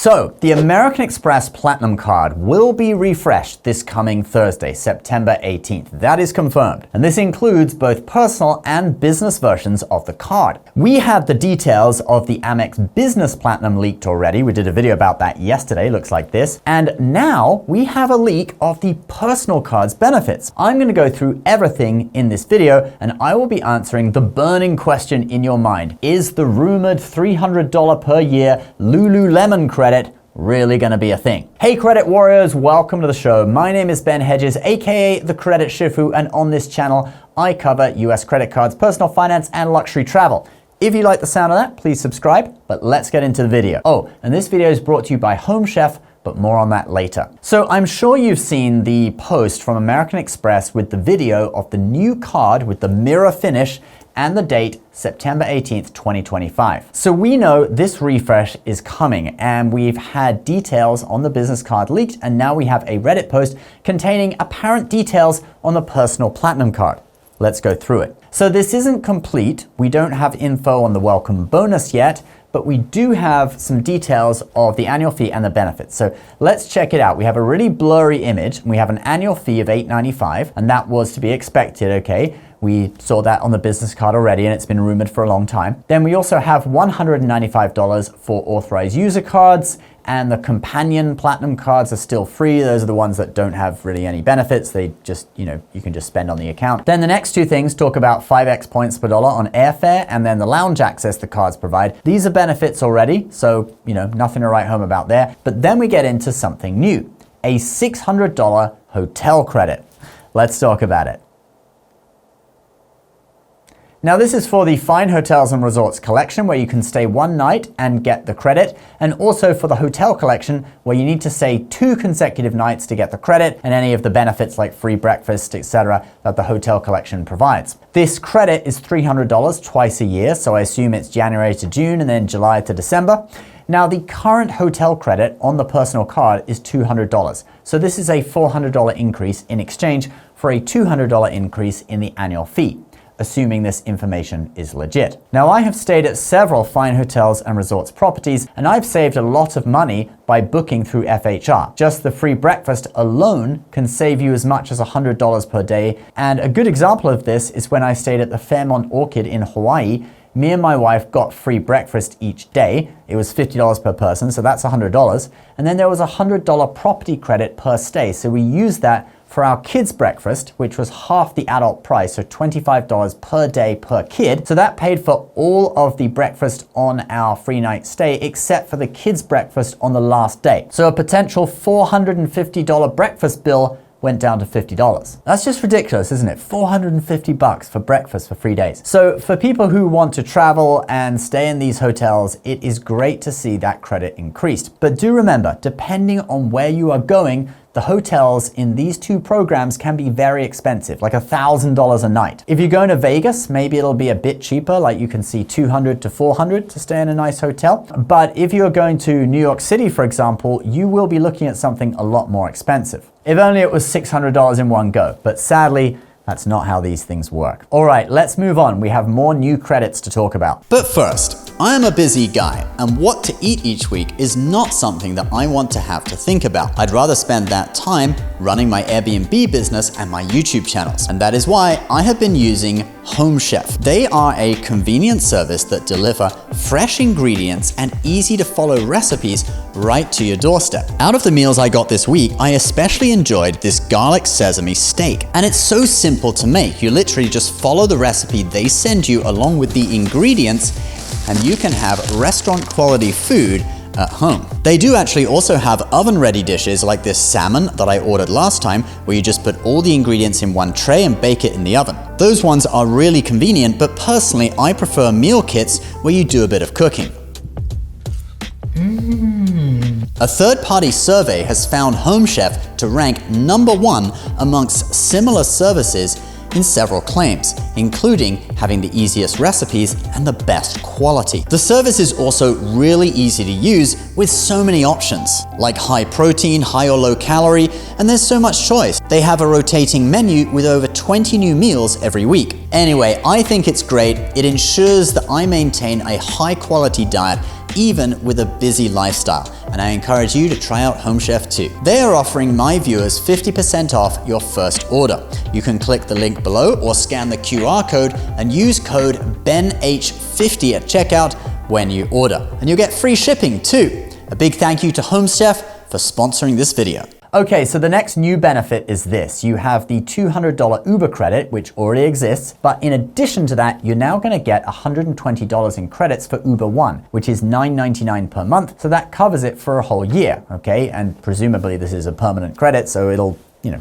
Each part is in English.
So, the American Express Platinum card will be refreshed this coming Thursday, September 18th. That is confirmed. And this includes both personal and business versions of the card. We had the details of the Amex Business Platinum leaked already. We did a video about that yesterday, looks like this. And now we have a leak of the personal card's benefits. I'm going to go through everything in this video, and I will be answering the burning question in your mind. Is the rumored $300 per year Lululemon credit really going to be a thing? Hey credit warriors, welcome to the show. My name is Ben Hedges, aka the Credit Shifu, and on this channel I cover US credit cards, personal finance, and luxury travel. If you like the sound of that, please subscribe, but let's get into the video. Oh, and this video is brought to you by Home Chef, but more on that later. So I'm sure you've seen the post from American Express with the video of the new card with the mirror finish and the date September 18th, 2025. So we know this refresh is coming, and we've had details on the business card leaked, and now we have a Reddit post containing apparent details on the personal platinum card. Let's go through it. So this isn't complete. We don't have info on the welcome bonus yet, but we do have some details of the annual fee and the benefits. So let's check it out. We have a really blurry image. We have an annual fee of $8.95, and that was to be expected, okay? We saw that on the business card already, and it's been rumored for a long time. Then we also have $195 for authorized user cards, and the companion platinum cards are still free. Those are the ones that don't have really any benefits. They just, you can just spend on the account. Then the next two things talk about 5x points per dollar on airfare, and then the lounge access the cards provide. These are benefits already, so, nothing to write home about there. But then we get into something new, a $600 hotel credit. Let's talk about it. Now this is for the Fine Hotels and Resorts collection, where you can stay one night and get the credit, and also for the hotel collection, where you need to stay 2 consecutive nights to get the credit and any of the benefits like free breakfast, etc. that the hotel collection provides. This credit is $300 twice a year, so I assume it's January to June and then July to December. Now the current hotel credit on the personal card is $200, so this is a $400 increase in exchange for a $200 increase in the annual fee, assuming this information is legit. Now I have stayed at several Fine Hotels and Resorts properties, and I've saved a lot of money by booking through FHR. Just the free breakfast alone can save you as much as $100 per day, and a good example of this is when I stayed at the Fairmont Orchid in Hawaii. Me and my wife got free breakfast each day. It was $50 per person, so that's $100. And then there was a $100 property credit per stay, so we used that for our kids' breakfast, which was half the adult price, so $25 per day per kid. So that paid for all of the breakfast on our free night stay, except for the kids' breakfast on the last day. So a potential $450 breakfast bill went down to $50. That's just ridiculous, isn't it? $450 for breakfast for 3 days. So for people who want to travel and stay in these hotels, it is great to see that credit increased. But do remember, depending on where you are going, the hotels in these two programs can be very expensive, like $1,000 a night. If you're going to Vegas, maybe it'll be a bit cheaper, like you can see $200 to $400 to stay in a nice hotel. But if you're going to New York City, for example, you will be looking at something a lot more expensive. If only it was $600 in one go, but sadly, that's not how these things work. All right, let's move on. We have more new credits to talk about. But first, I am a busy guy, and what to eat each week is not something that I want to have to think about. I'd rather spend that time running my Airbnb business and my YouTube channels. And that is why I have been using Home Chef. They are a convenient service that deliver fresh ingredients and easy to follow recipes right to your doorstep. Out of the meals I got this week, I especially enjoyed this garlic sesame steak. And it's so simple to make. You literally just follow the recipe they send you along with the ingredients, and you can have restaurant quality food at home. They do actually also have oven ready dishes like this salmon that I ordered last time, where you just put all the ingredients in one tray and bake it in the oven. Those ones are really convenient, but personally I prefer meal kits where you do a bit of cooking. A third-party survey has found Home Chef to rank #1 amongst similar services in several claims, including having the easiest recipes and the best quality. The service is also really easy to use with so many options, like high protein, high or low calorie, and there's so much choice. They have a rotating menu with over 20 new meals every week. Anyway, I think it's great. It ensures that I maintain a high quality diet even with a busy lifestyle. And I encourage you to try out Home Chef too. They are offering my viewers 50% off your first order. You can click the link below or scan the QR code and use code BENH50 at checkout when you order. And you'll get free shipping too. A big thank you to Home Chef for sponsoring this video. Okay, so the next new benefit is this. You have the $200 Uber credit, which already exists, but in addition to that, you're now gonna get $120 in credits for Uber One, which is $9.99 per month, so that covers it for a whole year, okay? And presumably this is a permanent credit, so it'll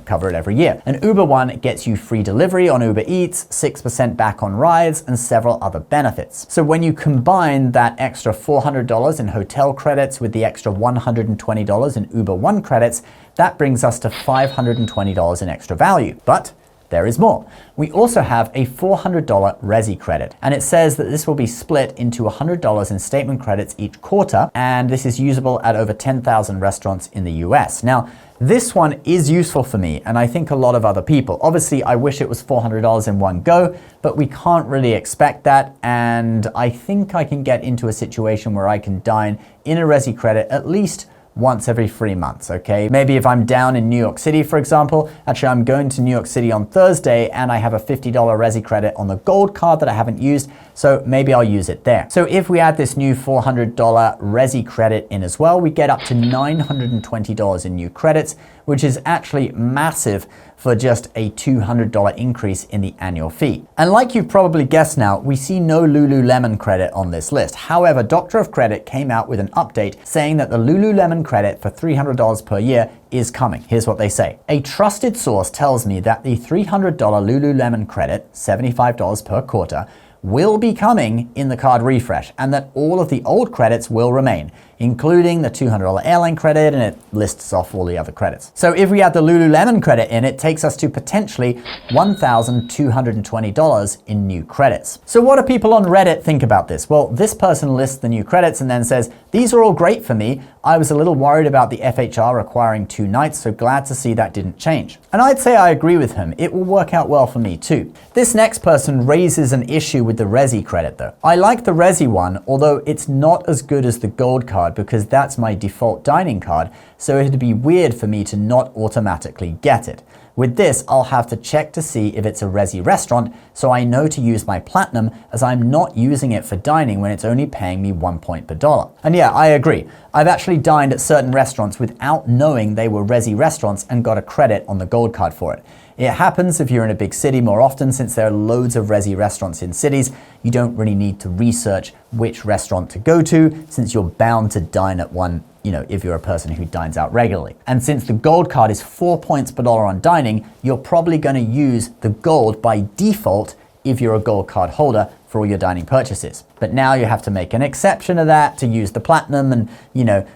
cover it every year. And Uber One gets you free delivery on Uber Eats, 6% back on rides, and several other benefits. So when you combine that extra $400 in hotel credits with the extra $120 in Uber One credits, that brings us to $520 in extra value. But there is more. We also have a $400 Resy credit, and it says that this will be split into $100 in statement credits each quarter, and this is usable at over 10,000 restaurants in the US. Now, this one is useful for me, and I think a lot of other people. Obviously, I wish it was $400 in one go, but we can't really expect that, and I think I can get into a situation where I can dine in a Resy credit at least once every 3 months, okay? Maybe if I'm down in New York City, for example, actually I'm going to New York City on Thursday and I have a $50 Resy credit on the gold card that I haven't used, so maybe I'll use it there. So if we add this new $400 Resy credit in as well, we get up to $920 in new credits, which is actually massive for just a $200 increase in the annual fee. And like you've probably guessed now, we see no Lululemon credit on this list. However, Doctor of Credit came out with an update saying that the Lululemon credit for $300 per year is coming. Here's what they say. A trusted source tells me that the $300 Lululemon credit, $75 per quarter, will be coming in the card refresh, and that all of the old credits will remain, including the $200 airline credit, and it lists off all the other credits. So if we add the Lululemon credit in, it takes us to potentially $1,220 in new credits. So what do people on Reddit think about this? Well, this person lists the new credits and then says, these are all great for me. I was a little worried about the FHR requiring 2 nights, so glad to see that didn't change. And I'd say I agree with him. It will work out well for me too. This next person raises an issue with the Resy credit though. I like the Resy one, although it's not as good as the gold card because that's my default dining card, so it'd be weird for me to not automatically get it. With this, I'll have to check to see if it's a Resy restaurant, so I know to use my Platinum as I'm not using it for dining when it's only paying me 1 point per dollar. And yeah, I agree. I've actually dined at certain restaurants without knowing they were Resy restaurants and got a credit on the gold card for it. It happens if you're in a big city more often, since there are loads of Resy restaurants in cities. You don't really need to research which restaurant to go to, since you're bound to dine at one, if you're a person who dines out regularly. And since the gold card is 4 points per dollar on dining, you're probably going to use the gold by default if you're a gold card holder for all your dining purchases. But now you have to make an exception of that to use the Platinum and,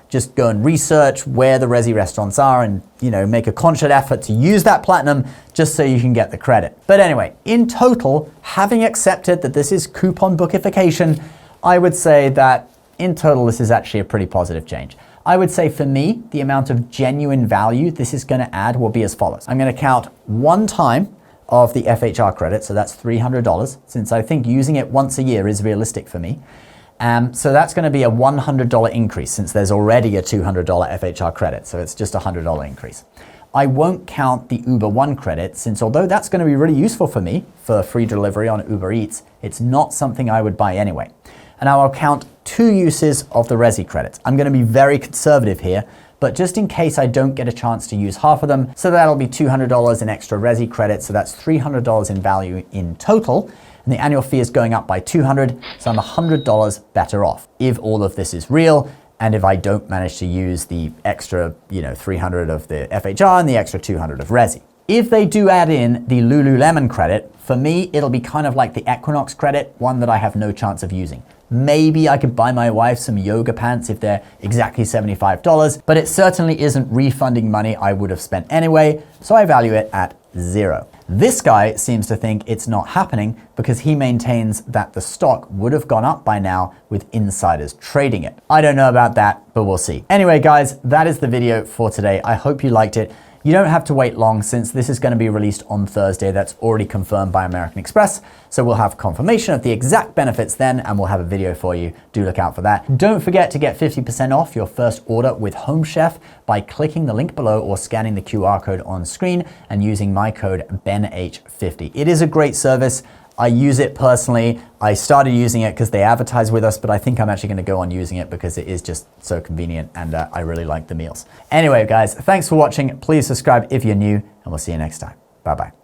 just go and research where the Resy restaurants are and, make a conscious effort to use that Platinum just so you can get the credit. But anyway, in total, having accepted that this is coupon bookification, I would say that in total, this is actually a pretty positive change. I would say for me, the amount of genuine value this is going to add will be as follows. I'm going to count one time of the FHR credit, so that's $300, since I think using it once a year is realistic for me. So that's going to be a $100 increase, since there's already a $200 FHR credit, so it's just a $100 increase. I won't count the Uber One credit, since although that's going to be really useful for me for free delivery on Uber Eats, it's not something I would buy anyway. And I will count 2 uses of the Resy credits. I'm going to be very conservative here, but just in case I don't get a chance to use half of them, so that'll be $200 in extra Resy credits, so that's $300 in value in total, and the annual fee is going up by $200, so I'm $100 better off if all of this is real, and if I don't manage to use the extra, $300 of the FHR and the extra $200 of Resy. If they do add in the Lululemon credit, for me, it'll be kind of like the Equinox credit, one that I have no chance of using. Maybe I could buy my wife some yoga pants if they're exactly $75, but it certainly isn't refunding money I would have spent anyway, so I value it at 0. This guy seems to think it's not happening because he maintains that the stock would have gone up by now with insiders trading it. I don't know about that, but we'll see. Anyway, guys, that is the video for today. I hope you liked it. You don't have to wait long since this is going to be released on Thursday. That's already confirmed by American Express. So we'll have confirmation of the exact benefits then, and we'll have a video for you. Do look out for that. Don't forget to get 50% off your first order with Home Chef by clicking the link below or scanning the QR code on screen and using my code BENH50. It is a great service. I use it personally. I started using it because they advertise with us, but I think I'm actually going to go on using it because it is just so convenient, and I really like the meals. Anyway, guys, thanks for watching. Please subscribe if you're new, and we'll see you next time. Bye-bye.